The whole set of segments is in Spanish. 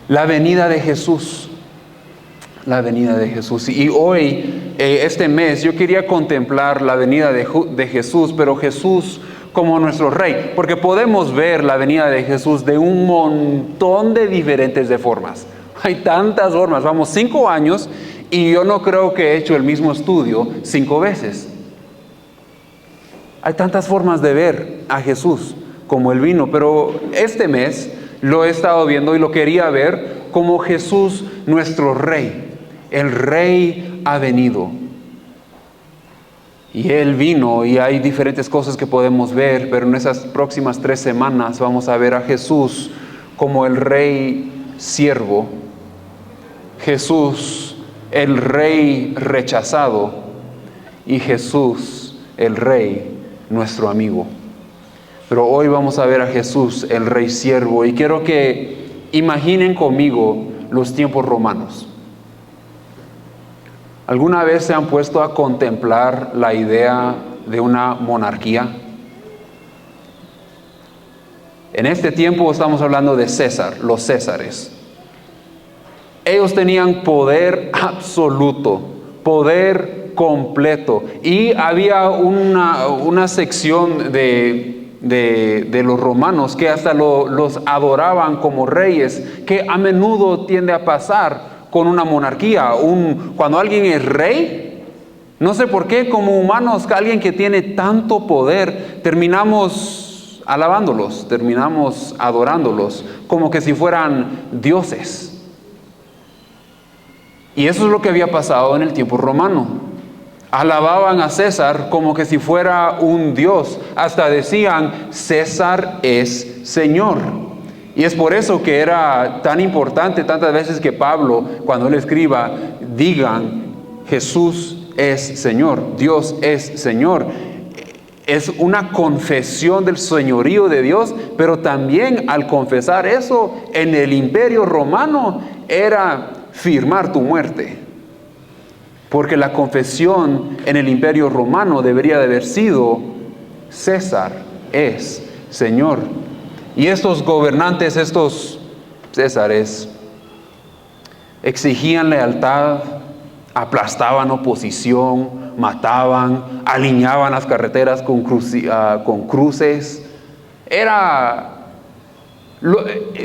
La venida de Jesús. La venida de Jesús. Y hoy, este mes, yo quería contemplar la venida de Jesús, pero Jesús como nuestro Rey, porque podemos ver la venida de Jesús de un montón de diferentes formas. Hay tantas formas, vamos 5 años y yo no creo que he hecho el mismo estudio 5 veces. Hay tantas formas de ver a Jesús como Él vino, pero este mes lo he estado viendo y lo quería ver como Jesús nuestro Rey. El Rey ha venido. Y Él vino y hay diferentes cosas que podemos ver, pero en esas próximas 3 semanas vamos a ver a Jesús como el Rey siervo, Jesús el Rey rechazado y Jesús el Rey nuestro amigo. Pero hoy vamos a ver a Jesús el Rey siervo y quiero que imaginen conmigo los tiempos romanos. ¿Alguna vez se han puesto a contemplar la idea de una monarquía? En este tiempo estamos hablando de César, los Césares. Ellos tenían poder absoluto, poder completo. Y había una sección de los romanos que hasta los adoraban como reyes, que a menudo tiende a pasar con una monarquía. Cuando alguien es rey, no sé por qué, como humanos, alguien que tiene tanto poder, terminamos alabándolos, terminamos adorándolos, como que si fueran dioses. Y eso es lo que había pasado en el tiempo romano. Alababan a César como que si fuera un dios. Hasta decían, César es Señor. Y es por eso que era tan importante tantas veces que Pablo, cuando él escriba, digan, Jesús es Señor, Dios es Señor. Es una confesión del señorío de Dios, pero también al confesar eso en el Imperio Romano era firmar tu muerte. Porque la confesión en el Imperio Romano debería de haber sido, César es Señor. Y estos gobernantes, estos Césares, exigían lealtad, aplastaban oposición, mataban, alineaban las carreteras con cruces.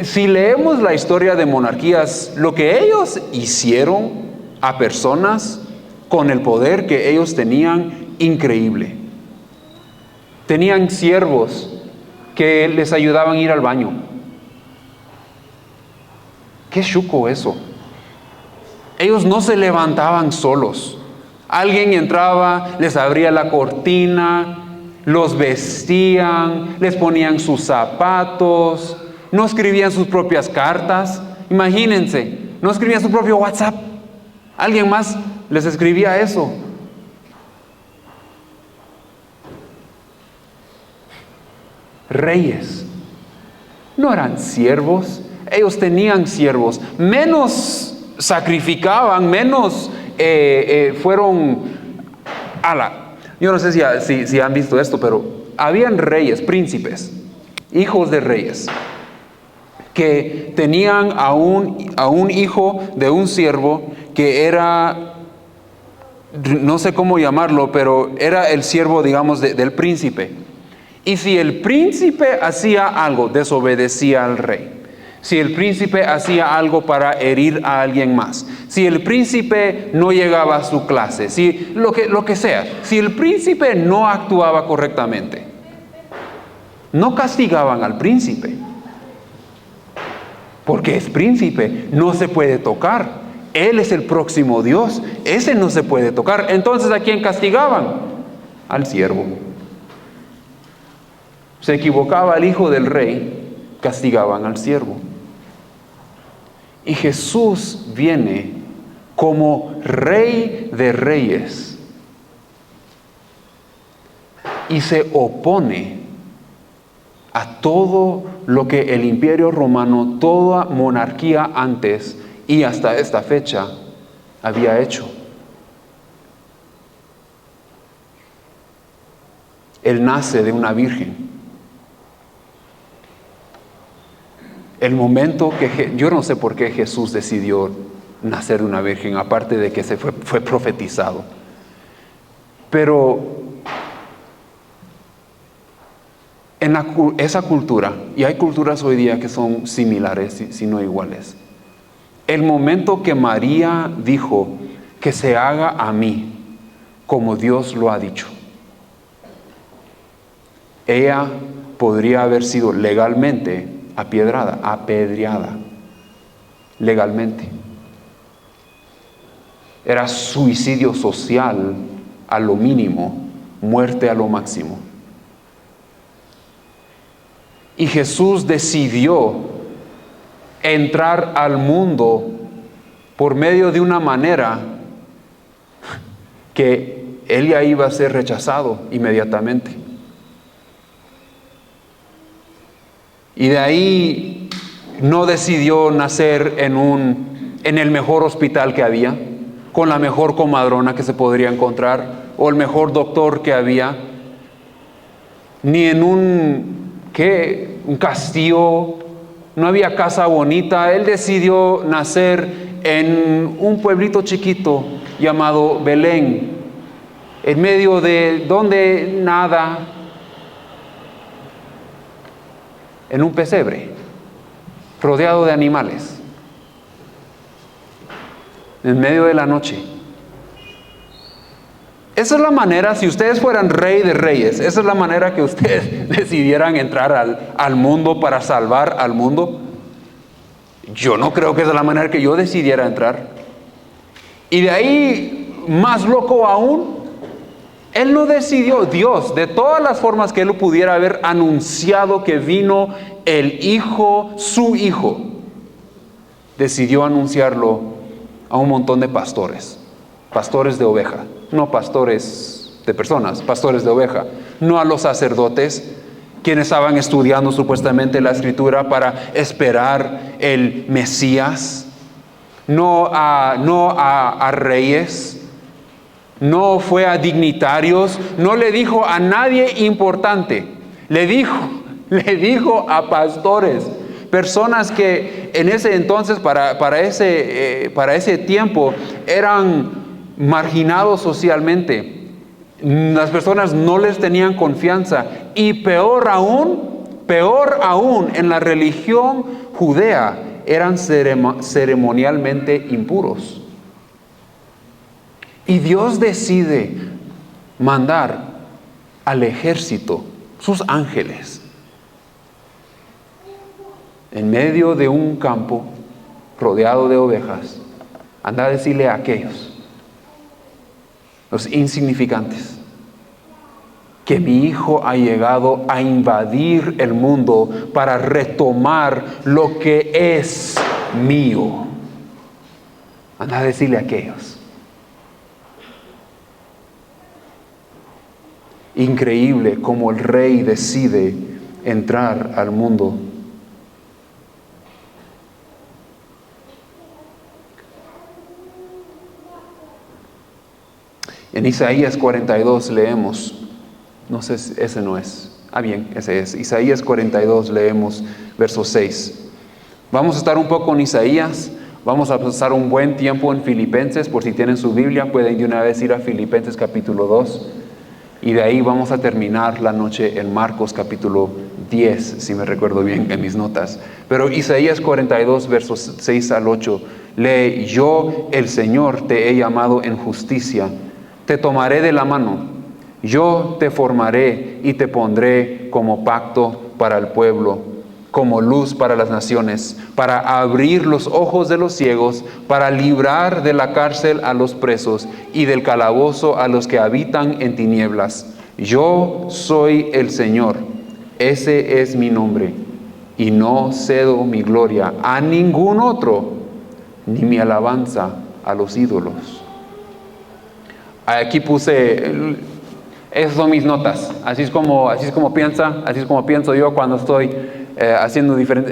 Si leemos la historia de monarquías, lo que ellos hicieron a personas con el poder que ellos tenían, increíble. Tenían siervos que les ayudaban a ir al baño. Qué chuco eso. Ellos no se levantaban solos. Alguien entraba, les abría la cortina, los vestían, les ponían sus zapatos, no escribían sus propias cartas. Imagínense, no escribían su propio WhatsApp. Alguien más les escribía eso. Reyes no eran siervos, ellos tenían siervos, menos sacrificaban, menos fueron yo no sé si han visto esto, pero habían reyes, príncipes, hijos de reyes, que tenían a un hijo de un siervo que era, no sé cómo llamarlo, pero era el siervo, digamos, del príncipe. Y si el príncipe hacía algo, desobedecía al rey. Si el príncipe hacía algo para herir a alguien más. Si el príncipe no llegaba a su clase. Si lo que sea. Si el príncipe no actuaba correctamente, no castigaban al príncipe. Porque es príncipe, no se puede tocar. Él es el próximo Dios. Ese no se puede tocar. Entonces, ¿a quién castigaban? Al siervo. Se equivocaba el hijo del rey, castigaban al siervo. Y Jesús viene como Rey de Reyes y se opone a todo lo que el Imperio Romano, toda monarquía antes y hasta esta fecha había hecho. Él nace de una virgen. El momento que yo no sé por qué Jesús decidió nacer de una virgen, aparte de que fue profetizado. Pero en esa cultura, y hay culturas hoy día que son similares, si no iguales, el momento que María dijo que se haga a mí como Dios lo ha dicho, ella podría haber sido legalmente apedreada, legalmente. Era suicidio social a lo mínimo, muerte a lo máximo. Y Jesús decidió entrar al mundo por medio de una manera que él ya iba a ser rechazado inmediatamente. Y de ahí no decidió nacer en el mejor hospital que había, con la mejor comadrona que se podría encontrar, o el mejor doctor que había, ni en un castillo, no había casa bonita. Él decidió nacer en un pueblito chiquito llamado Belén, en medio de donde nada, en un pesebre, rodeado de animales, en medio de la noche. Esa es la manera, si ustedes fueran rey de reyes, esa es la manera que ustedes decidieran entrar al mundo para salvar al mundo. Yo no creo que esa es la manera que yo decidiera entrar. Y de ahí, más loco aún, él no decidió, Dios, de todas las formas que él pudiera haber anunciado que vino el Hijo, su Hijo, decidió anunciarlo a un montón de pastores de oveja, no pastores de personas, pastores de oveja, no a los sacerdotes, quienes estaban estudiando supuestamente la Escritura para esperar el Mesías, no a reyes, no fue a dignitarios, no le dijo a nadie importante, le dijo a pastores, personas que en ese entonces, para ese tiempo, eran marginados socialmente. Las personas no les tenían confianza, y peor aún, en la religión judea, eran ceremonialmente impuros. Y Dios decide mandar al ejército, sus ángeles, en medio de un campo rodeado de ovejas, anda a decirle a aquellos, los insignificantes, que mi Hijo ha llegado a invadir el mundo para retomar lo que es mío. Anda a decirle a aquellos. Increíble cómo el rey decide entrar al mundo. En Isaías 42 leemos, no sé si ese no es, bien, ese es, Isaías 42 leemos verso 6. Vamos a estar un poco en Isaías, vamos a pasar un buen tiempo en Filipenses. Por si tienen su Biblia, pueden de una vez ir a Filipenses capítulo 2, y de ahí vamos a terminar la noche en Marcos capítulo 10, si me recuerdo bien en mis notas. Pero Isaías 42 versos 6 al 8 lee: yo, el Señor, te he llamado en justicia, te tomaré de la mano, yo te formaré y te pondré como pacto para el pueblo, como luz para las naciones, para abrir los ojos de los ciegos, para librar de la cárcel a los presos y del calabozo a los que habitan en tinieblas. Yo soy el Señor, ese es mi nombre, y no cedo mi gloria a ningún otro, ni mi alabanza a los ídolos. Aquí puse, esas son mis notas, así es como pienso yo cuando estoy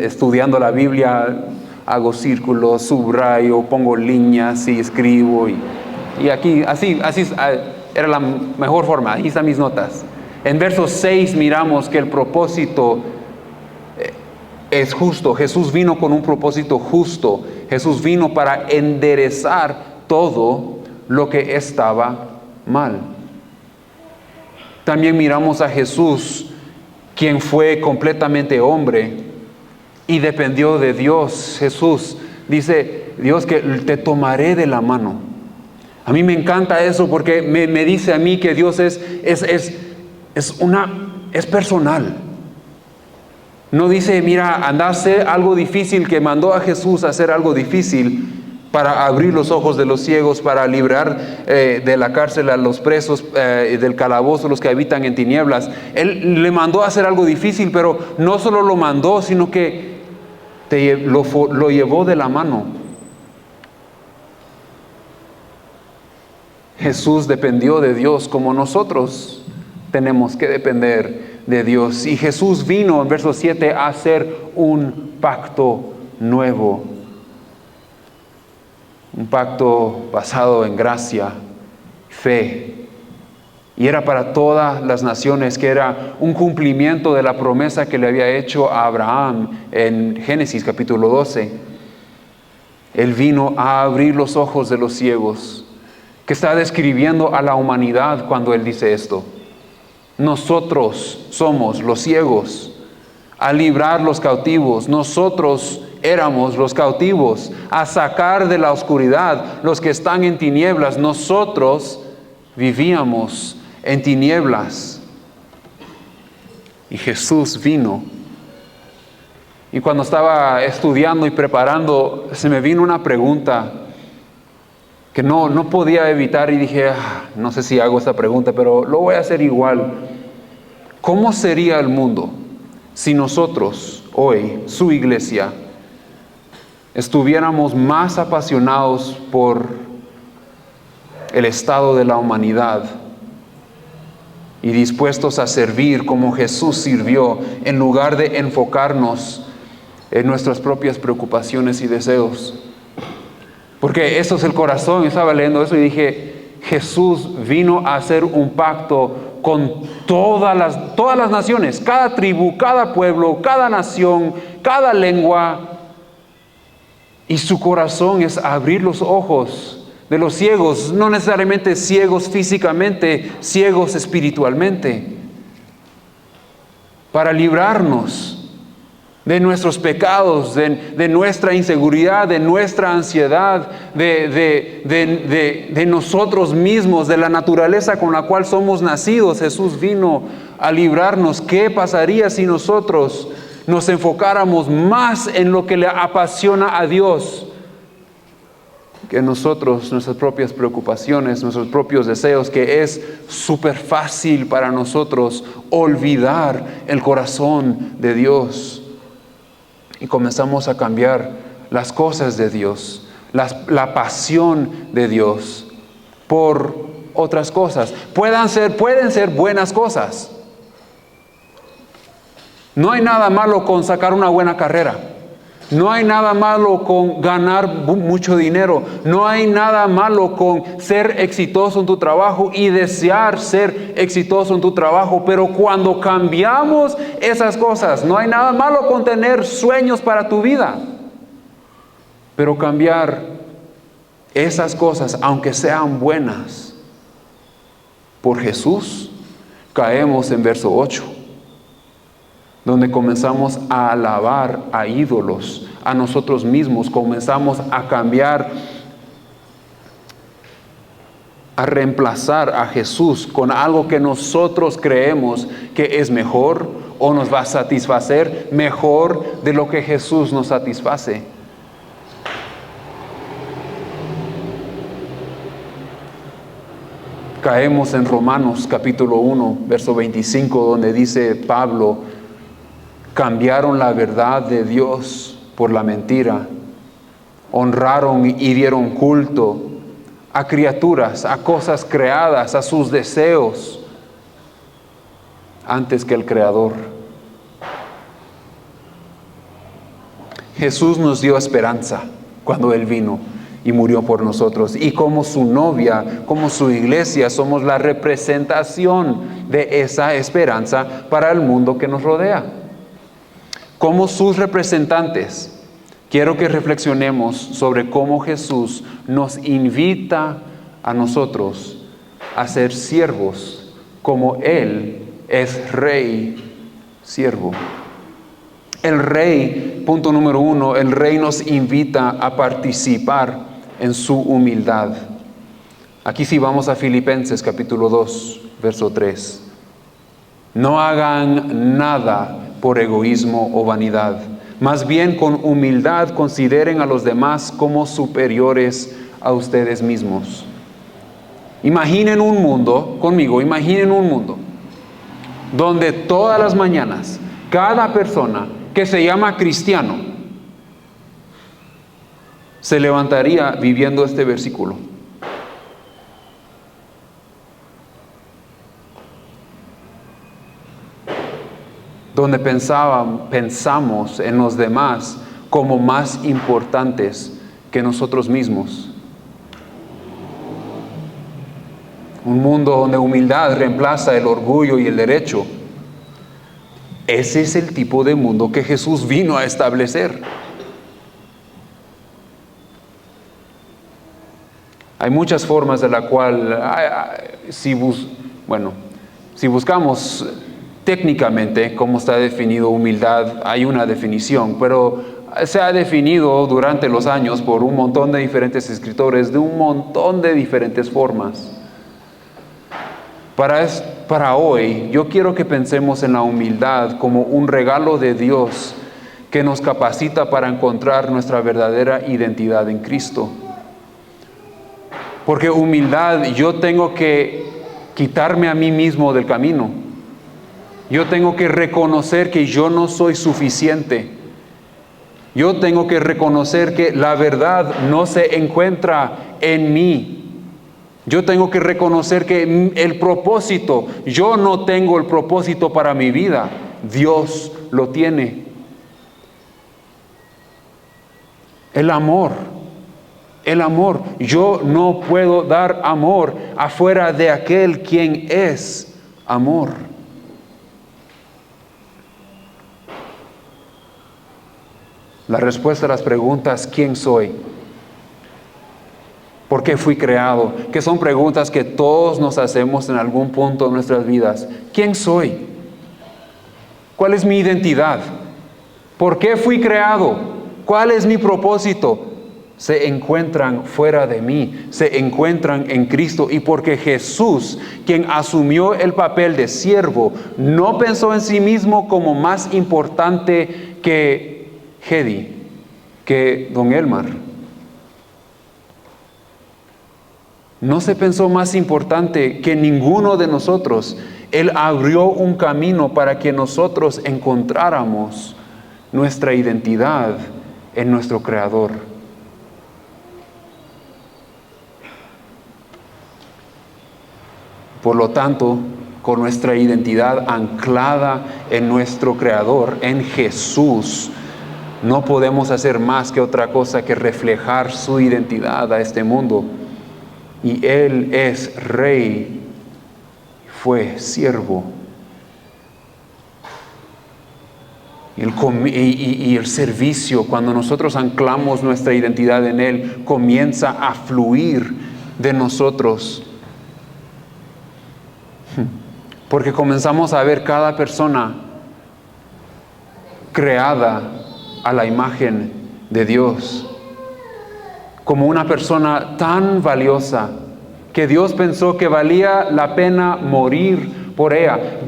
estudiando la Biblia. Hago círculos, subrayo, pongo líneas y escribo, y aquí, así era la mejor forma. Aquí están mis notas. En verso 6 miramos que el propósito es justo. Jesús vino con un propósito justo. Jesús vino para enderezar todo lo que estaba mal. También miramos a Jesús, quien fue completamente hombre y dependió de Dios. Es Dios que te tomaré de la mano. A mí me encanta eso porque me dice a mí que Dios es personal. No dice, mira, anda a hacer algo difícil, que mandó a Jesús a hacer algo difícil para abrir los ojos de los ciegos, para librar de la cárcel a los presos, del calabozo, los que habitan en tinieblas. Él le mandó a hacer algo difícil, pero no solo lo mandó, sino que lo llevó de la mano. Jesús dependió de Dios como nosotros tenemos que depender de Dios. Y Jesús vino en verso 7 a hacer un pacto nuevo. Un pacto basado en gracia, fe. Y era para todas las naciones, que era un cumplimiento de la promesa que le había hecho a Abraham en Génesis capítulo 12. Él vino a abrir los ojos de los ciegos, que está describiendo a la humanidad cuando Él dice esto. Nosotros somos los ciegos, a librar los cautivos. Nosotros éramos los cautivos, a sacar de la oscuridad los que están en tinieblas. Nosotros vivíamos en tinieblas. Y Jesús vino. Y cuando estaba estudiando y preparando, se me vino una pregunta que no podía evitar, y dije, no sé si hago esta pregunta, pero lo voy a hacer igual. ¿Cómo sería el mundo si nosotros hoy, su iglesia, estuviéramos más apasionados por el estado de la humanidad y dispuestos a servir como Jesús sirvió, en lugar de enfocarnos en nuestras propias preocupaciones y deseos? Porque eso es el corazón. Yo estaba leyendo eso y dije, Jesús vino a hacer un pacto con todas las naciones, cada tribu, cada pueblo, cada nación, cada lengua. Y su corazón es abrir los ojos de los ciegos, no necesariamente ciegos físicamente, ciegos espiritualmente, para librarnos de nuestros pecados, de nuestra inseguridad, de nuestra ansiedad, de nosotros mismos, de la naturaleza con la cual somos nacidos. Jesús vino a librarnos. ¿Qué pasaría si nosotros nos enfocáramos más en lo que le apasiona a Dios que nosotros, nuestras propias preocupaciones, nuestros propios deseos, que es súper fácil para nosotros olvidar el corazón de Dios? Y comenzamos a cambiar las cosas de Dios, la pasión de Dios, por otras cosas. Pueden ser buenas cosas. No hay nada malo con sacar una buena carrera. No hay nada malo con ganar mucho dinero. No hay nada malo con ser exitoso en tu trabajo y desear ser exitoso en tu trabajo. Pero cuando cambiamos esas cosas, no hay nada malo con tener sueños para tu vida. Pero cambiar esas cosas, aunque sean buenas, por Jesús, caemos en verso 8. Donde comenzamos a alabar a ídolos, a nosotros mismos, comenzamos a cambiar, a reemplazar a Jesús con algo que nosotros creemos que es mejor o nos va a satisfacer mejor de lo que Jesús nos satisface. Caemos en Romanos capítulo 1, verso 25, donde dice Pablo: cambiaron la verdad de Dios por la mentira, honraron y dieron culto a criaturas, a cosas creadas, a sus deseos, antes que el Creador. Jesús nos dio esperanza cuando Él vino y murió por nosotros. Y como su novia, como su iglesia, somos la representación de esa esperanza para el mundo que nos rodea. Como sus representantes, quiero que reflexionemos sobre cómo Jesús nos invita a nosotros a ser siervos, como Él es Rey, siervo. El Rey, punto número 1, el Rey nos invita a participar en su humildad. Aquí sí vamos a Filipenses capítulo 2, verso 3. No hagan nada por egoísmo o vanidad. Más bien con humildad consideren a los demás como superiores a ustedes mismos. Imaginen un mundo, conmigo, imaginen un mundo donde todas las mañanas cada persona que se llama cristiano se levantaría viviendo este versículo. Donde pensamos en los demás como más importantes que nosotros mismos. Un mundo donde humildad reemplaza el orgullo y el derecho. Ese es el tipo de mundo que Jesús vino a establecer. Hay muchas formas de la cual, si buscamos técnicamente cómo está definido humildad, hay una definición, pero se ha definido durante los años por un montón de diferentes escritores de un montón de diferentes formas. Para hoy, yo quiero que pensemos en la humildad como un regalo de Dios que nos capacita para encontrar nuestra verdadera identidad en Cristo. Porque humildad, yo tengo que quitarme a mí mismo del camino. Yo tengo que reconocer que yo no soy suficiente. Yo tengo que reconocer que la verdad no se encuentra en mí. Yo tengo que reconocer que el propósito, yo no tengo el propósito para mi vida, Dios lo tiene. El amor, yo no puedo dar amor afuera de aquel quien es amor. La respuesta a las preguntas, ¿quién soy? ¿Por qué fui creado? Que son preguntas que todos nos hacemos en algún punto de nuestras vidas. ¿Quién soy? ¿Cuál es mi identidad? ¿Por qué fui creado? ¿Cuál es mi propósito? Se encuentran fuera de mí, se encuentran en Cristo. Y porque Jesús, quien asumió el papel de siervo, no pensó en sí mismo como más importante que Hedy, que don Elmar. No se pensó más importante que ninguno de nosotros. Él abrió un camino para que nosotros encontráramos nuestra identidad en nuestro Creador. Por lo tanto, con nuestra identidad anclada en nuestro Creador, en Jesús, no podemos hacer más que otra cosa que reflejar su identidad a este mundo. Y Él es Rey, fue siervo. Y el servicio, cuando nosotros anclamos nuestra identidad en Él, comienza a fluir de nosotros. Porque comenzamos a ver cada persona creada a la imagen de Dios como una persona tan valiosa que Dios pensó que valía la pena morir por ella.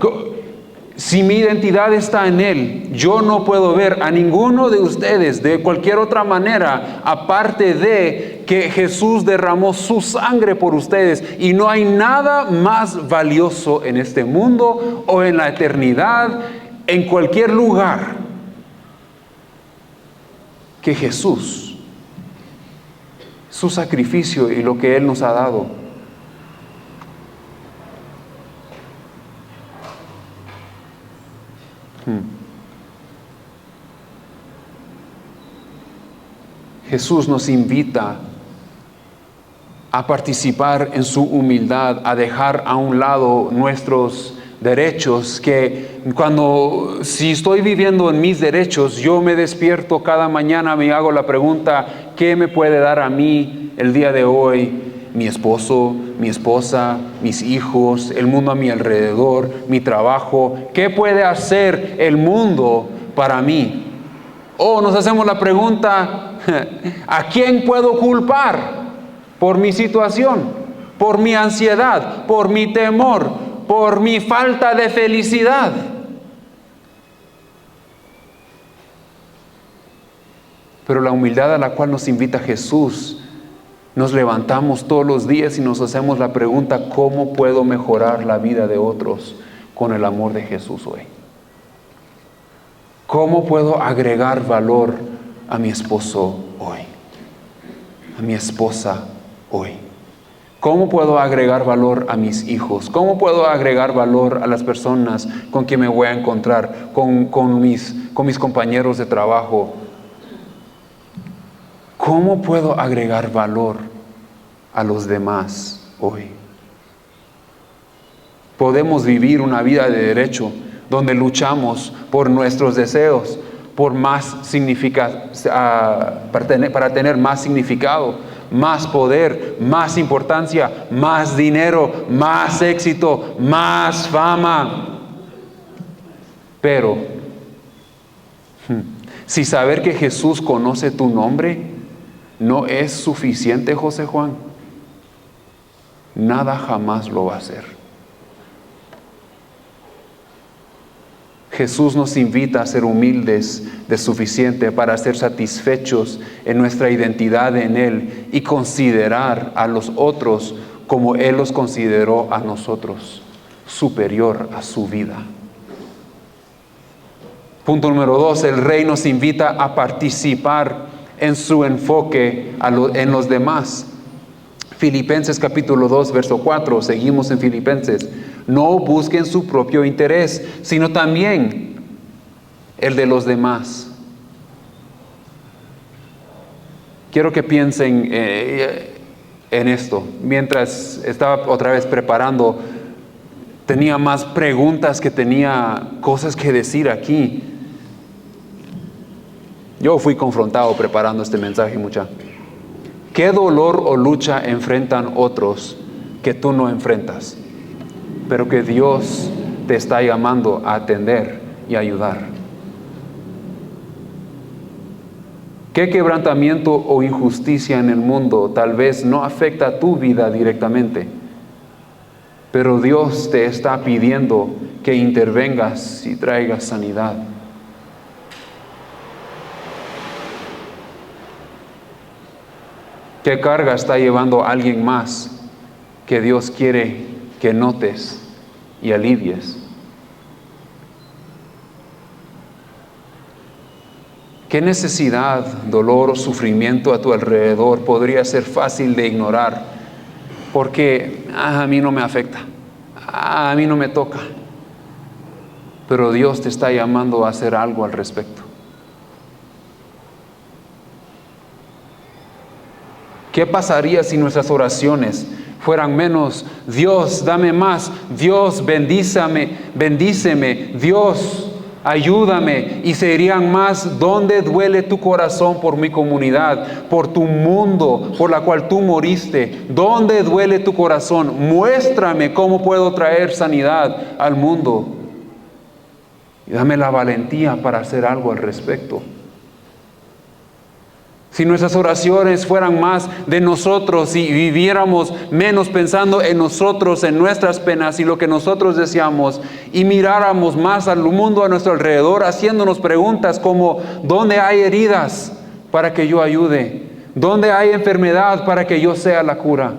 Si mi identidad está en Él, yo no puedo ver a ninguno de ustedes de cualquier otra manera, aparte de que Jesús derramó su sangre por ustedes, y no hay nada más valioso en este mundo o en la eternidad, en cualquier lugar, que Jesús, su sacrificio y lo que Él nos ha dado. Jesús nos invita a participar en su humildad, a dejar a un lado nuestros derechos, que si estoy viviendo en mis derechos, yo me despierto cada mañana, me hago la pregunta, ¿qué me puede dar a mí el día de hoy? Mi esposo, mi esposa, mis hijos, el mundo a mi alrededor, mi trabajo. ¿Qué puede hacer el mundo para mí? O nos hacemos la pregunta, ¿a quién puedo culpar por mi situación, por mi ansiedad, por mi temor, por mi falta de felicidad? Pero la humildad a la cual nos invita Jesús, nos levantamos todos los días y nos hacemos la pregunta, ¿cómo puedo mejorar la vida de otros con el amor de Jesús hoy? ¿Cómo puedo agregar valor a mi esposo hoy? A mi esposa hoy. ¿Cómo puedo agregar valor a mis hijos? ¿Cómo puedo agregar valor a las personas con quien me voy a encontrar? Con mis compañeros de trabajo. ¿Cómo puedo agregar valor a los demás hoy? Podemos vivir una vida de derecho donde luchamos por nuestros deseos, por más para tener más significado, más poder, más importancia, más dinero, más éxito, más fama. Pero, si saber que Jesús conoce tu nombre no es suficiente, José Juan, nada jamás lo va a hacer. Jesús nos invita a ser humildes de suficiente para ser satisfechos en nuestra identidad en Él y considerar a los otros como Él los consideró a nosotros, superior a su vida. Punto número 2, el Rey nos invita a participar en su enfoque en los demás. Filipenses capítulo 2, verso 4, seguimos en Filipenses. No busquen su propio interés, sino también el de los demás. Quiero que piensen en esto. Mientras estaba otra vez preparando, tenía más preguntas que tenía cosas que decir aquí. Yo fui confrontado preparando este mensaje, muchacho. ¿Qué dolor o lucha enfrentan otros que tú no enfrentas, pero que Dios te está llamando a atender y ayudar? ¿Qué quebrantamiento o injusticia en el mundo tal vez no afecta a tu vida directamente, pero Dios te está pidiendo que intervengas y traigas sanidad? ¿Qué carga está llevando a alguien más que Dios quiere que notes y alivies? ¿Qué necesidad, dolor o sufrimiento a tu alrededor podría ser fácil de ignorar? Porque a mí no me afecta, a mí no me toca. Pero Dios te está llamando a hacer algo al respecto. ¿Qué pasaría si nuestras oraciones fueran menos? Dios, dame más. Dios, bendíceme. Dios, ayúdame. Y serían más, ¿dónde duele tu corazón por mi comunidad, por tu mundo, por la cual tú moriste? ¿Dónde duele tu corazón? Muéstrame cómo puedo traer sanidad al mundo. Y dame la valentía para hacer algo al respecto. Si nuestras oraciones fueran más de nosotros y viviéramos menos pensando en nosotros, en nuestras penas y lo que nosotros deseamos, y miráramos más al mundo a nuestro alrededor, haciéndonos preguntas como: ¿dónde hay heridas para que yo ayude? ¿Dónde hay enfermedad para que yo sea la cura?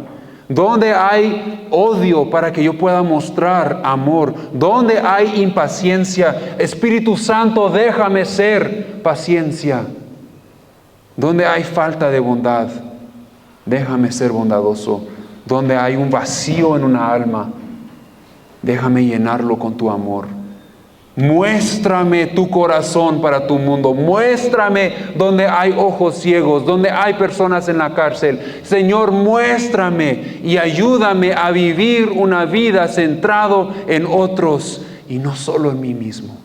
¿Dónde hay odio para que yo pueda mostrar amor? ¿Dónde hay impaciencia? Espíritu Santo, déjame ser paciencia. Donde hay falta de bondad, déjame ser bondadoso. Donde hay un vacío en una alma, déjame llenarlo con tu amor. Muéstrame tu corazón para tu mundo. Muéstrame donde hay ojos ciegos, donde hay personas en la cárcel. Señor, muéstrame y ayúdame a vivir una vida centrado en otros y no solo en mí mismo.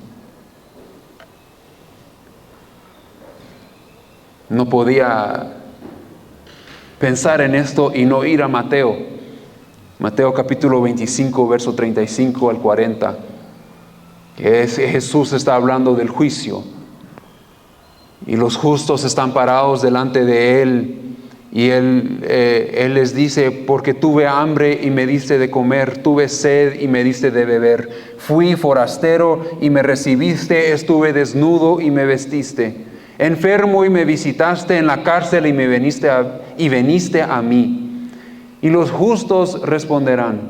No podía pensar en esto y no ir a Mateo. Mateo capítulo 25, verso 35 al 40. Jesús está hablando del juicio. Y los justos están parados delante de Él. Y Él les dice, porque tuve hambre y me diste de comer, tuve sed y me diste de beber. Fui forastero y me recibiste, estuve desnudo y me vestiste. Enfermo y me visitaste, en la cárcel y veniste a mí. Y los justos responderán,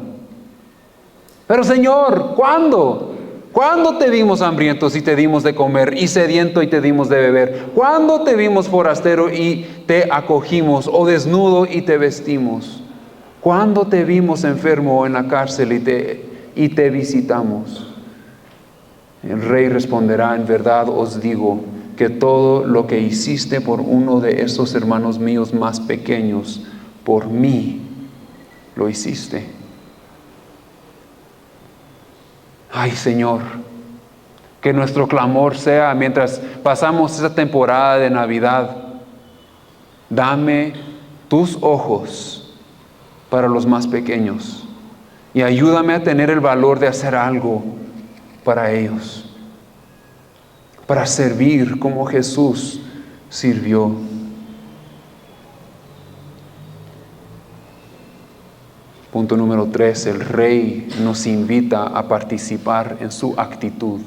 pero Señor, ¿cuándo? ¿Cuándo te vimos hambrientos y te dimos de comer, y sediento y te dimos de beber? ¿Cuándo te vimos forastero y te acogimos, o desnudo y te vestimos? ¿Cuándo te vimos enfermo en la cárcel y te visitamos? El rey responderá, en verdad os digo, que todo lo que hiciste por uno de estos hermanos míos más pequeños, por mí lo hiciste. Ay, Señor, que nuestro clamor sea mientras pasamos esta temporada de Navidad: dame tus ojos para los más pequeños y ayúdame a tener el valor de hacer algo para ellos, para servir como Jesús sirvió. Punto número 3, el Rey nos invita a participar en su actitud.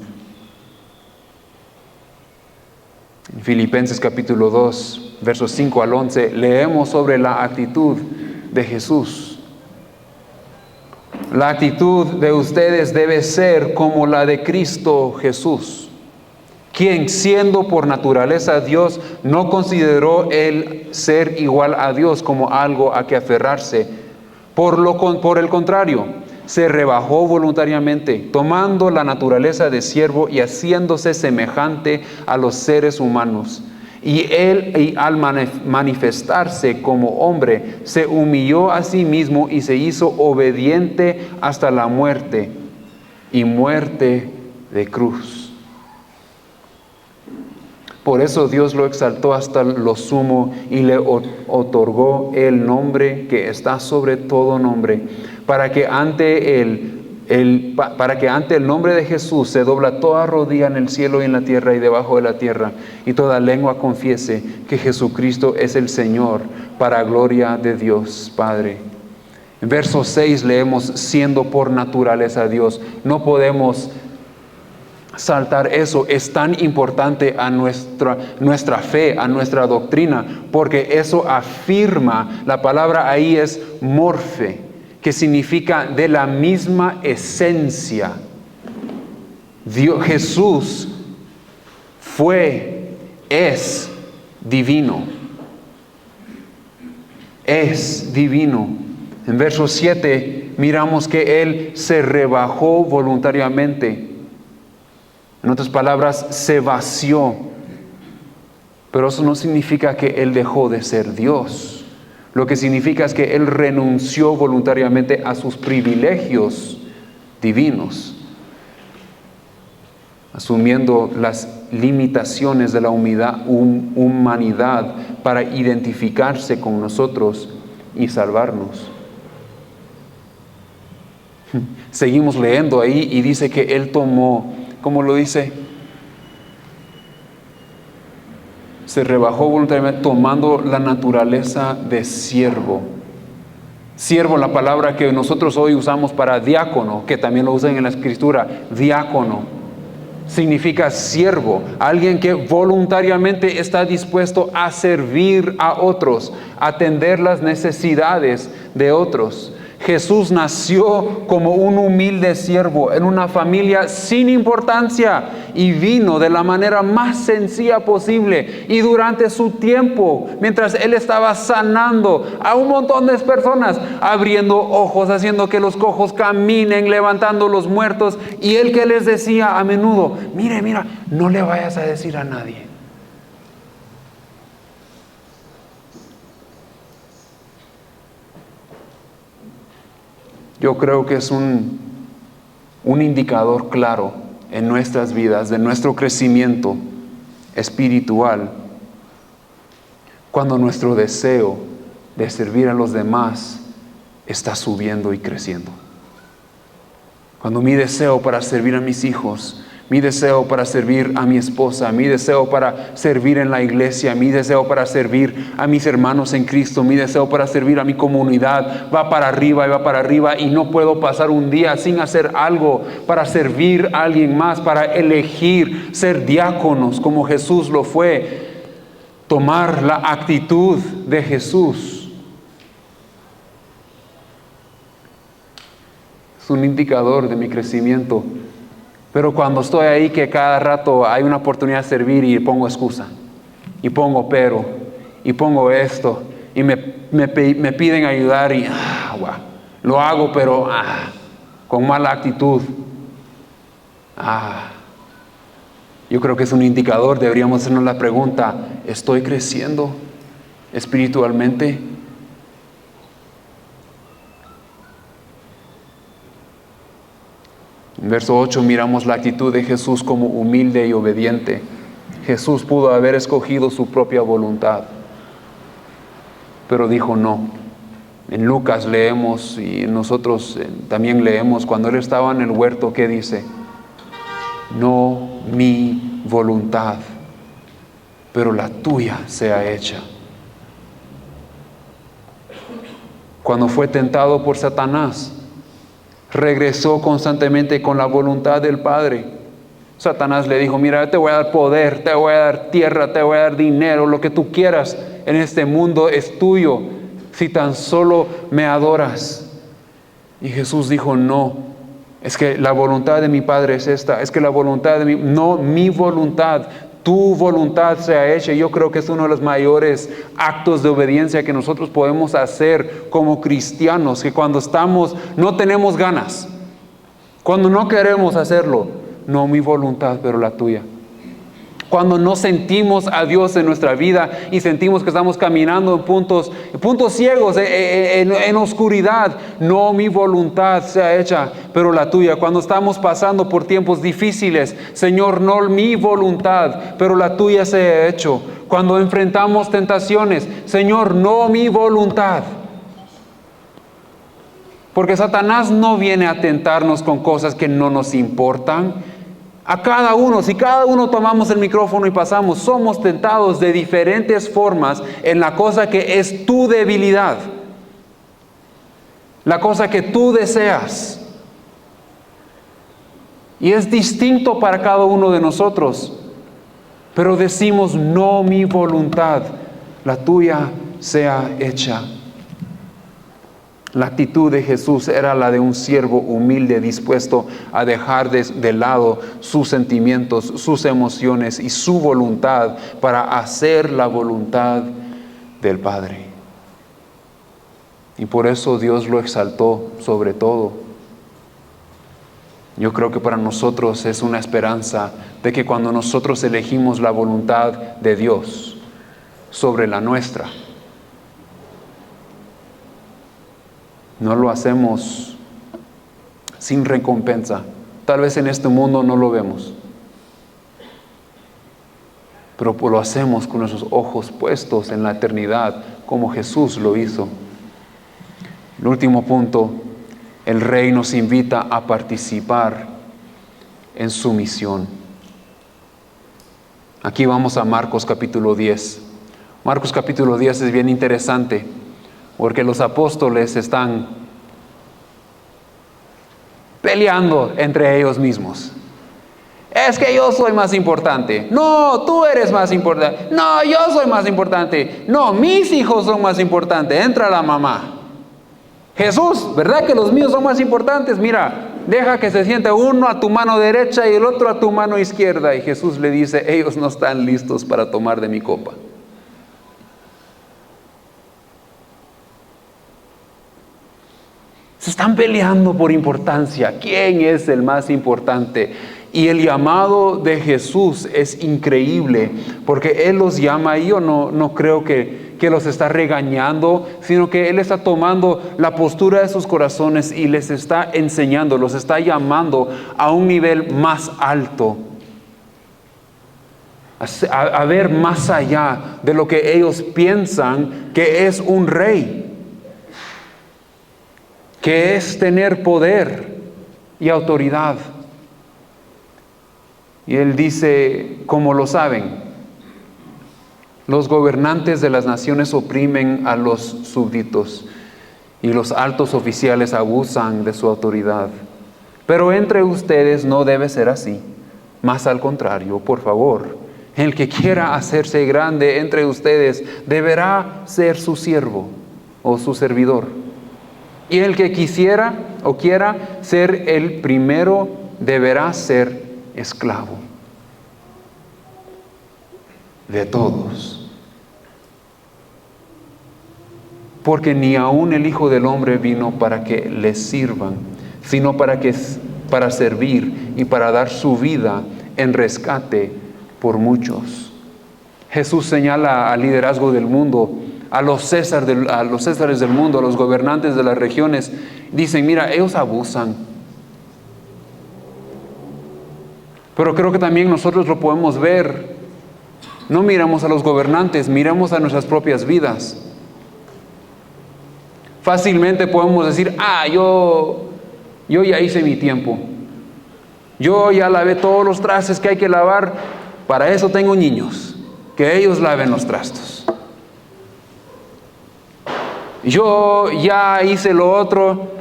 En Filipenses capítulo 2, versos 5 al 11, leemos sobre la actitud de Jesús. La actitud de ustedes debe ser como la de Cristo Jesús, quien, siendo por naturaleza Dios, no consideró el ser igual a Dios como algo a que aferrarse. Por el contrario, se rebajó voluntariamente, tomando la naturaleza de siervo y haciéndose semejante a los seres humanos. Y al manifestarse como hombre, se humilló a sí mismo y se hizo obediente hasta la muerte, y muerte de cruz. Por eso Dios lo exaltó hasta lo sumo y le otorgó el nombre que está sobre todo nombre, para que ante el nombre de Jesús se dobla toda rodilla en el cielo y en la tierra y debajo de la tierra, y toda lengua confiese que Jesucristo es el Señor, para gloria de Dios Padre. En verso 6 leemos, siendo por naturaleza Dios. No podemos saltar eso. Es tan importante a nuestra fe, a nuestra doctrina, porque eso afirma, la palabra ahí es morfe, que significa de la misma esencia. Jesús es divino. Es divino. En verso 7 miramos que Él se rebajó voluntariamente. En otras palabras, se vació. Pero eso no significa que Él dejó de ser Dios. Lo que significa es que Él renunció voluntariamente a sus privilegios divinos, asumiendo las limitaciones de la humanidad para identificarse con nosotros y salvarnos. Seguimos leyendo ahí y dice que Él tomó, ¿cómo lo dice? Se rebajó voluntariamente tomando la naturaleza de siervo. Siervo, la palabra que nosotros hoy usamos para diácono, que también lo usan en la Escritura, diácono, significa siervo, alguien que voluntariamente está dispuesto a servir a otros, a atender las necesidades de otros. Jesús nació como un humilde siervo en una familia sin importancia y vino de la manera más sencilla posible. Y durante su tiempo, mientras Él estaba sanando a un montón de personas, abriendo ojos, haciendo que los cojos caminen, levantando los muertos, y Él que les decía a menudo, mira, no le vayas a decir a nadie. Yo creo que es un indicador claro en nuestras vidas de nuestro crecimiento espiritual cuando nuestro deseo de servir a los demás está subiendo y creciendo. Cuando mi deseo para servir a mis hijos, mi deseo para servir a mi esposa, mi deseo para servir en la iglesia, mi deseo para servir a mis hermanos en Cristo, mi deseo para servir a mi comunidad va para arriba y no puedo pasar un día sin hacer algo para servir a alguien más, para elegir ser diáconos como Jesús lo fue, tomar la actitud de Jesús. Es un indicador de mi crecimiento. Pero cuando estoy ahí que cada rato hay una oportunidad de servir y pongo excusa, y pongo pero, y pongo esto, y me piden ayudar y lo hago pero con mala actitud. Yo creo que es un indicador, deberíamos hacernos la pregunta, ¿estoy creciendo espiritualmente? En verso 8 miramos la actitud de Jesús como humilde y obediente. Jesús pudo haber escogido su propia voluntad, pero dijo no. En Lucas leemos y nosotros también leemos cuando Él estaba en el huerto, ¿qué dice? No mi voluntad, pero la tuya sea hecha. Cuando fue tentado por Satanás, regresó constantemente con la voluntad del Padre. Satanás le dijo, mira, te voy a dar poder, te voy a dar tierra, te voy a dar dinero, lo que tú quieras en este mundo es tuyo, si tan solo me adoras. Y Jesús dijo, no, es que la voluntad de mi Padre es esta, es que la voluntad de mi voluntad, tu voluntad sea hecha. Yo creo que es uno de los mayores actos de obediencia que nosotros podemos hacer como cristianos, que cuando no tenemos ganas, cuando no queremos hacerlo, no mi voluntad, pero la tuya. Cuando no sentimos a Dios en nuestra vida y sentimos que estamos caminando en puntos ciegos, en oscuridad, no mi voluntad sea hecha, pero la tuya. Cuando estamos pasando por tiempos difíciles, Señor, no mi voluntad, pero la tuya sea hecho. Cuando enfrentamos tentaciones, Señor, no mi voluntad. Porque Satanás no viene a tentarnos con cosas que no nos importan. A cada uno, si cada uno tomamos el micrófono y pasamos, somos tentados de diferentes formas en la cosa que es tu debilidad, la cosa que tú deseas. Y es distinto para cada uno de nosotros, pero decimos, no mi voluntad, la tuya sea hecha. La actitud de Jesús era la de un siervo humilde, dispuesto a dejar de lado sus sentimientos, sus emociones y su voluntad para hacer la voluntad del Padre. Y por eso Dios lo exaltó sobre todo. Yo creo que para nosotros es una esperanza de que cuando nosotros elegimos la voluntad de Dios sobre la nuestra, no lo hacemos sin recompensa. Tal vez en este mundo no lo vemos, pero lo hacemos con nuestros ojos puestos en la eternidad, como Jesús lo hizo. El último punto, el Rey nos invita a participar en su misión. Aquí vamos a Marcos capítulo 10. Marcos capítulo 10 es bien interesante, porque los apóstoles están peleando entre ellos mismos. Es que yo soy más importante. No, tú eres más importante. No, yo soy más importante. No, mis hijos son más importantes. Entra la mamá. Jesús, ¿verdad que los míos son más importantes? Mira, deja que se siente uno a tu mano derecha y el otro a tu mano izquierda. Y Jesús le dice, ellos no están listos para tomar de mi copa. Se están peleando por importancia. ¿Quién es el más importante? Y el llamado de Jesús es increíble, porque Él los llama, y yo no creo que los está regañando, sino que Él está tomando la postura de sus corazones y les está enseñando, los está llamando a un nivel más alto, a ver más allá de lo que ellos piensan que es un rey, que es tener poder y autoridad. Y Él dice, como lo saben, los gobernantes de las naciones oprimen a los súbditos y los altos oficiales abusan de su autoridad. Pero entre ustedes no debe ser así. Más al contrario, por favor, el que quiera hacerse grande entre ustedes deberá ser su siervo o su servidor. Y el que quisiera o quiera ser el primero deberá ser esclavo de todos. Porque ni aun el Hijo del Hombre vino para que les sirvan, sino para servir y para dar su vida en rescate por muchos. Jesús señala al liderazgo del mundo, a los césares del mundo, a los gobernantes de las regiones. Dicen, mira, ellos abusan. Pero creo que también nosotros lo podemos ver. No miramos a los gobernantes, miramos a nuestras propias vidas. Fácilmente podemos decir, yo ya hice mi tiempo. Yo ya lavé todos los trastes que hay que lavar. Para eso tengo niños, que ellos laven los trastos. Yo ya hice lo otro.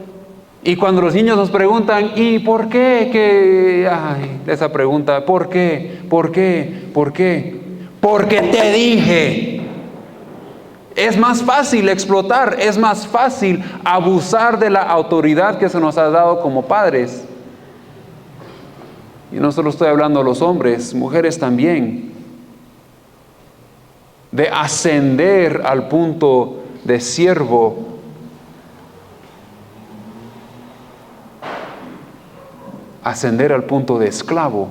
Y cuando los niños nos preguntan, ¿y por qué? Esa pregunta, ¿por qué? ¿Por qué? ¿Por qué? Porque te dije. Es más fácil explotar, es más fácil abusar de la autoridad que se nos ha dado como padres. Y no solo estoy hablando de los hombres, mujeres también. De ascender al punto de siervo. Ascender al punto de esclavo.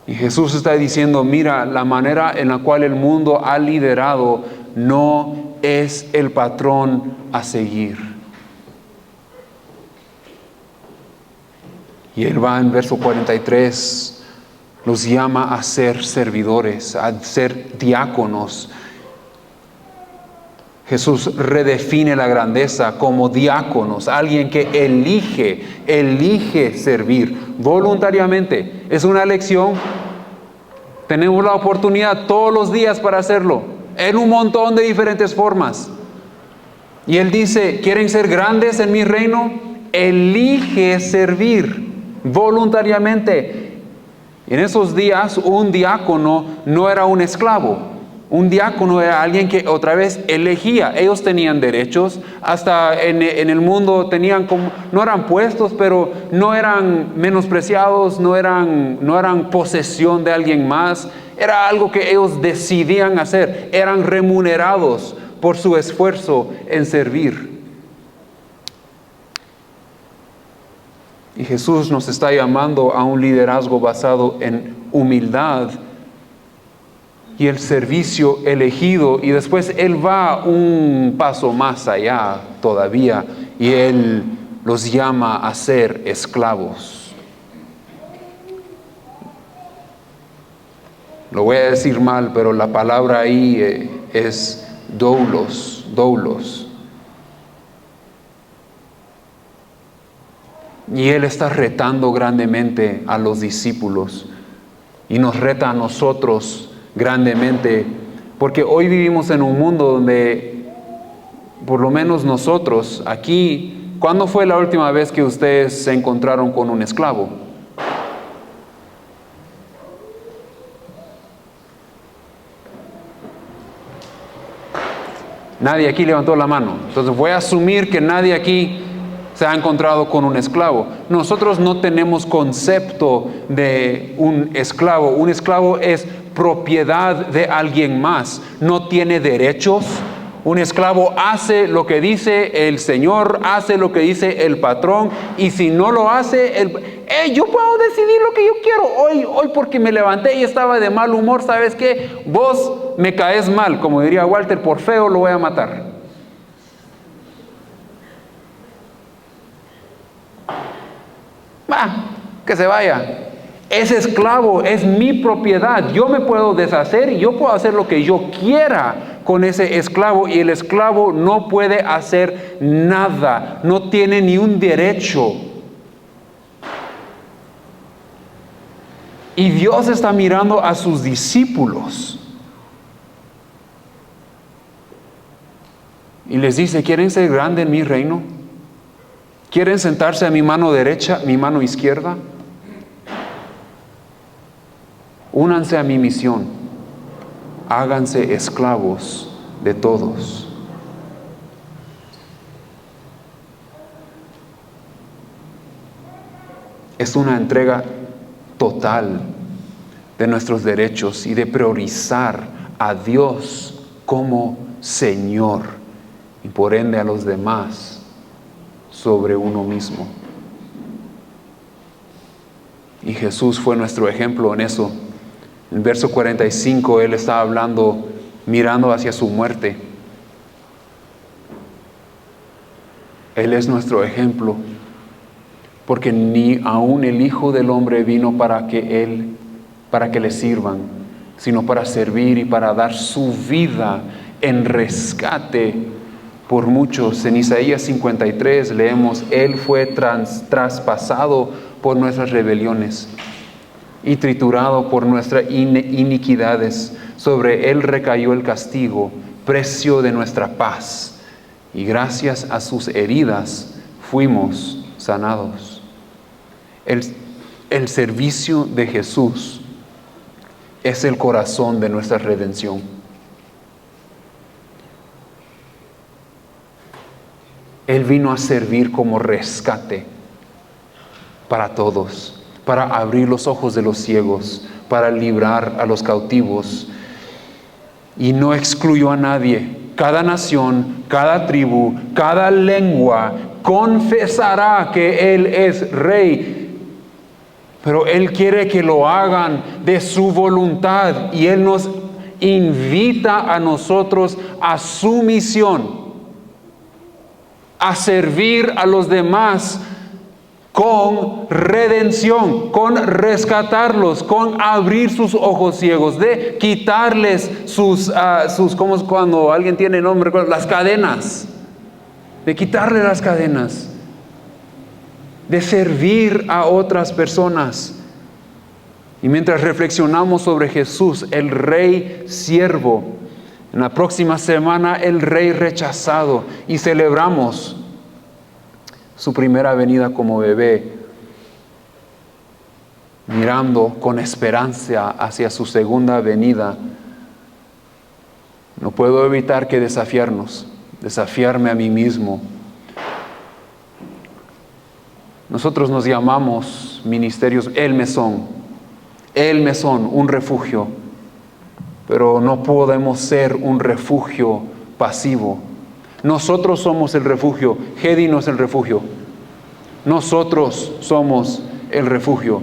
Y Jesús está diciendo, mira, la manera en la cual el mundo ha liderado no es el patrón a seguir. Y Él va en verso 43, los llama a ser servidores, a ser diáconos. Jesús redefine la grandeza como diáconos, alguien que elige servir voluntariamente. Es una elección. Tenemos la oportunidad todos los días para hacerlo, en un montón de diferentes formas. Y Él dice, ¿quieren ser grandes en mi reino? Elige servir voluntariamente. En esos días, un diácono no era un esclavo. Un diácono era alguien que otra vez elegía. Ellos tenían derechos, hasta en el mundo tenían no eran puestos, pero no eran menospreciados, no eran posesión de alguien más. Era algo que ellos decidían hacer. Eran remunerados por su esfuerzo en servir. Y Jesús nos está llamando a un liderazgo basado en humildad y el servicio elegido, y después Él va un paso más allá todavía, y Él los llama a ser esclavos. Lo voy a decir mal, pero la palabra ahí es doulos. Y Él está retando grandemente a los discípulos, y nos reta a nosotros grandemente, porque hoy vivimos en un mundo donde, por lo menos nosotros aquí, ¿cuándo fue la última vez que ustedes se encontraron con un esclavo? Nadie aquí levantó la mano. Entonces voy a asumir que nadie aquí se ha encontrado con un esclavo. Nosotros no tenemos concepto de un esclavo. Un esclavo es propiedad de alguien más. No tiene derechos. Un esclavo hace lo que dice el Señor, hace lo que dice el patrón, y si no lo hace, yo puedo decidir lo que yo quiero. Hoy porque me levanté y estaba de mal humor, ¿sabes qué? Vos me caes mal, como diría Walter, por feo lo voy a matar. Que se vaya. Ese esclavo es mi propiedad. Yo me puedo deshacer y yo puedo hacer lo que yo quiera con ese esclavo, y el esclavo no puede hacer nada, no tiene ni un derecho. Y Dios está mirando a sus discípulos y les dice: ¿quieren ser grandes en mi reino? ¿Quieren sentarse a mi mano derecha, mi mano izquierda? Únanse a mi misión, háganse esclavos de todos. Es una entrega total de nuestros derechos y de priorizar a Dios como Señor y por ende a los demás sobre uno mismo. Y Jesús fue nuestro ejemplo en eso. En verso 45 Él estaba hablando, mirando hacia su muerte. Él es nuestro ejemplo, porque ni aún el Hijo del Hombre vino para que le sirvan, sino para servir y para dar su vida en rescate por muchos. En Isaías 53 leemos: Él fue traspasado por nuestras rebeliones y triturado por nuestras iniquidades. Sobre Él recayó el castigo, precio de nuestra paz, y gracias a sus heridas fuimos sanados. El servicio de Jesús es el corazón de nuestra redención. Él vino a servir como rescate para todos, para abrir los ojos de los ciegos, para librar a los cautivos, y no excluyó a nadie. Cada nación, cada tribu, cada lengua confesará que Él es Rey, pero Él quiere que lo hagan de su voluntad, y Él nos invita a nosotros a su misión, a servir a los demás con redención, con rescatarlos, con abrir sus ojos ciegos, de quitarles sus como es cuando alguien tiene nombre, las cadenas, de quitarle las cadenas, de servir a otras personas. Y mientras reflexionamos sobre Jesús, el Rey siervo, en la próxima semana el Rey rechazado, y celebramos su primera venida como bebé, mirando con esperanza hacia su segunda venida, no puedo evitar que desafiarme a mí mismo. Nosotros nos llamamos ministerios El Mesón, un refugio, pero no podemos ser un refugio pasivo. Nosotros somos el refugio. Gedi no es el refugio. Nosotros somos el refugio.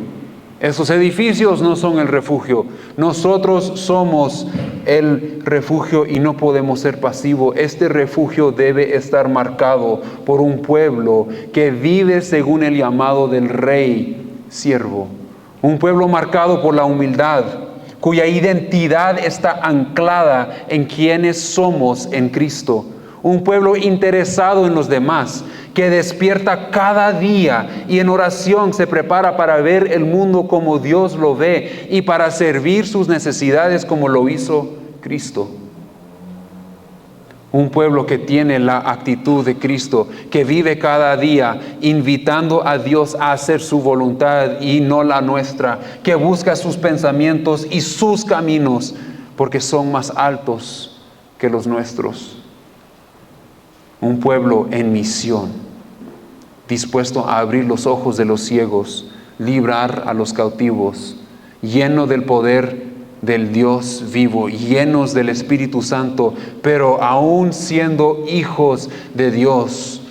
Esos edificios no son el refugio. Nosotros somos el refugio y no podemos ser pasivos. Este refugio debe estar marcado por un pueblo que vive según el llamado del Rey siervo. Un pueblo marcado por la humildad, cuya identidad está anclada en quienes somos en Cristo. Un pueblo interesado en los demás, que despierta cada día y en oración se prepara para ver el mundo como Dios lo ve y para servir sus necesidades como lo hizo Cristo. Un pueblo que tiene la actitud de Cristo, que vive cada día invitando a Dios a hacer su voluntad y no la nuestra, que busca sus pensamientos y sus caminos porque son más altos que los nuestros. un pueblo en misión, dispuesto a abrir los ojos de los ciegos, librar a los cautivos, lleno del poder del Dios vivo, llenos del Espíritu Santo, pero aún siendo hijos de Dios,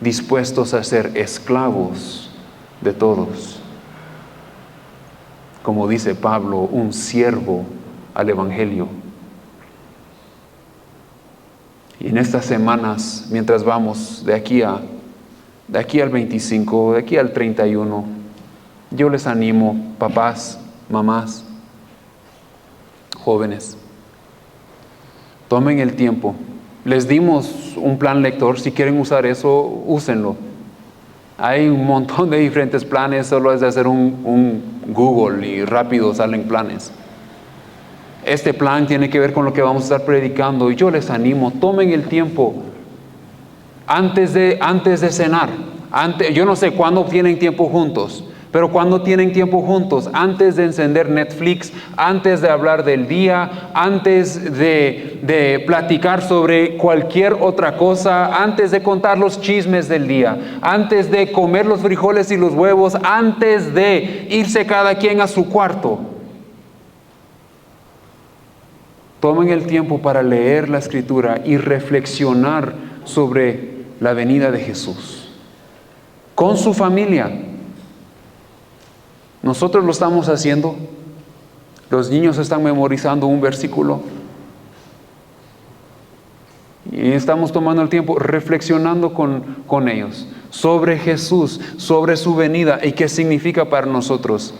dispuestos a ser esclavos de todos. Como dice Pablo, un siervo al Evangelio. Y en estas semanas, mientras vamos de aquí al 25, de aquí al 31, yo les animo, papás, mamás, jóvenes, tomen el tiempo. Les dimos un plan lector, si quieren usar eso, úsenlo. Hay un montón de diferentes planes, solo es de hacer un Google y rápido salen planes. Este plan tiene que ver con lo que vamos a estar predicando y yo les animo, tomen el tiempo antes de cenar. Yo no sé cuándo tienen tiempo juntos, pero cuando tienen tiempo juntos, antes de encender Netflix, antes de hablar del día, antes de platicar sobre cualquier otra cosa, antes de contar los chismes del día, antes de comer los frijoles y los huevos, antes de irse cada quien a su cuarto, tomen el tiempo para leer la Escritura y reflexionar sobre la venida de Jesús con su familia. Nosotros lo estamos haciendo. Los niños están memorizando un versículo y estamos tomando el tiempo reflexionando con ellos sobre Jesús, sobre su venida y qué significa para nosotros.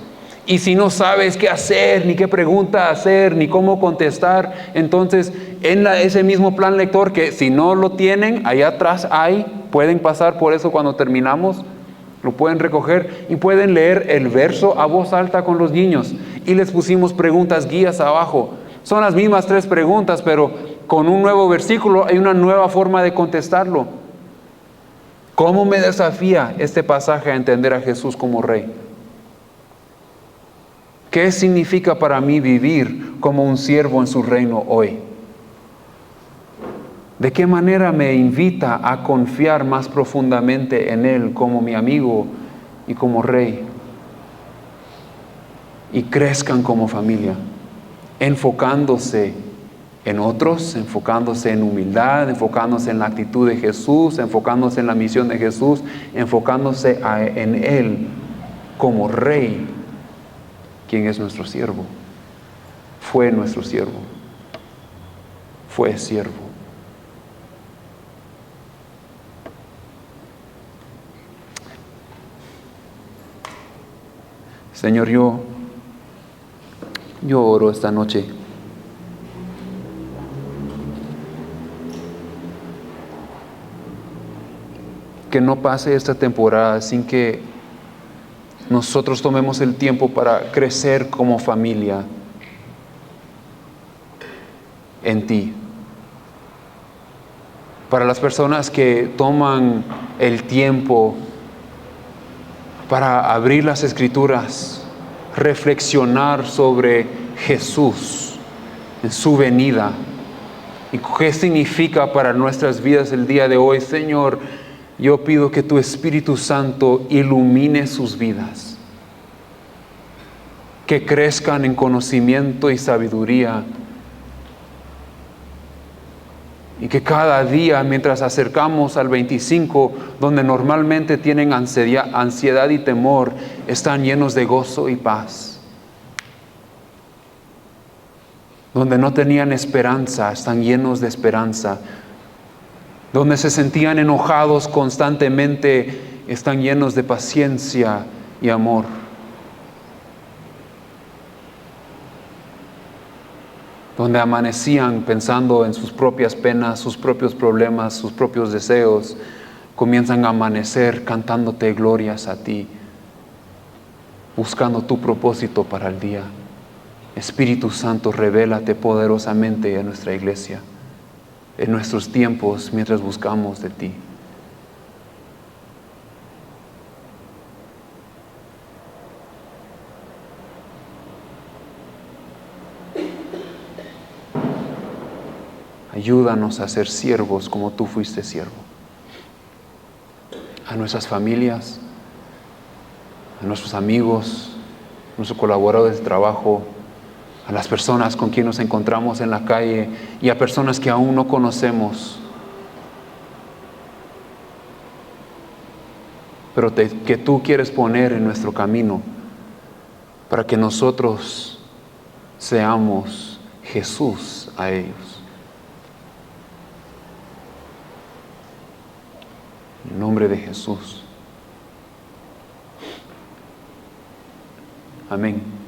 Y si no sabes qué hacer, ni qué pregunta hacer, ni cómo contestar, entonces en ese mismo plan lector, que si no lo tienen, allá atrás pueden pasar por eso cuando terminamos, lo pueden recoger y pueden leer el verso a voz alta con los niños. Y les pusimos preguntas guías abajo. Son las mismas 3 preguntas, pero con un nuevo versículo hay una nueva forma de contestarlo. ¿Cómo me desafía este pasaje a entender a Jesús como Rey? ¿Qué significa para mí vivir como un siervo en su reino hoy? ¿De qué manera me invita a confiar más profundamente en Él como mi amigo y como Rey? Y crezcan como familia, enfocándose en otros, enfocándose en humildad, enfocándose en la actitud de Jesús, enfocándose en la misión de Jesús, enfocándose en Él como Rey, quien es nuestro siervo. Fue nuestro siervo. Fue siervo. Señor, yo oro esta noche que no pase esta temporada sin que nosotros tomemos el tiempo para crecer como familia en ti. Para las personas que toman el tiempo para abrir las Escrituras, reflexionar sobre Jesús en su venida y qué significa para nuestras vidas el día de hoy, Señor, yo pido que tu Espíritu Santo ilumine sus vidas, que crezcan en conocimiento y sabiduría, y que cada día, mientras acercamos al 25, donde normalmente tienen ansiedad y temor, están llenos de gozo y paz. Donde no tenían esperanza, están llenos de esperanza. Donde se sentían enojados constantemente, están llenos de paciencia y amor. Donde amanecían pensando en sus propias penas, sus propios problemas, sus propios deseos, comienzan a amanecer cantándote glorias a ti, buscando tu propósito para el día. Espíritu Santo, revélate poderosamente a nuestra iglesia, en nuestros tiempos mientras buscamos de ti. Ayúdanos a ser siervos como tú fuiste siervo. A nuestras familias, a nuestros amigos, a nuestros colaboradores de trabajo, a las personas con quien nos encontramos en la calle y a personas que aún no conocemos, pero que tú quieres poner en nuestro camino para que nosotros seamos Jesús a ellos. En el nombre de Jesús. Amén.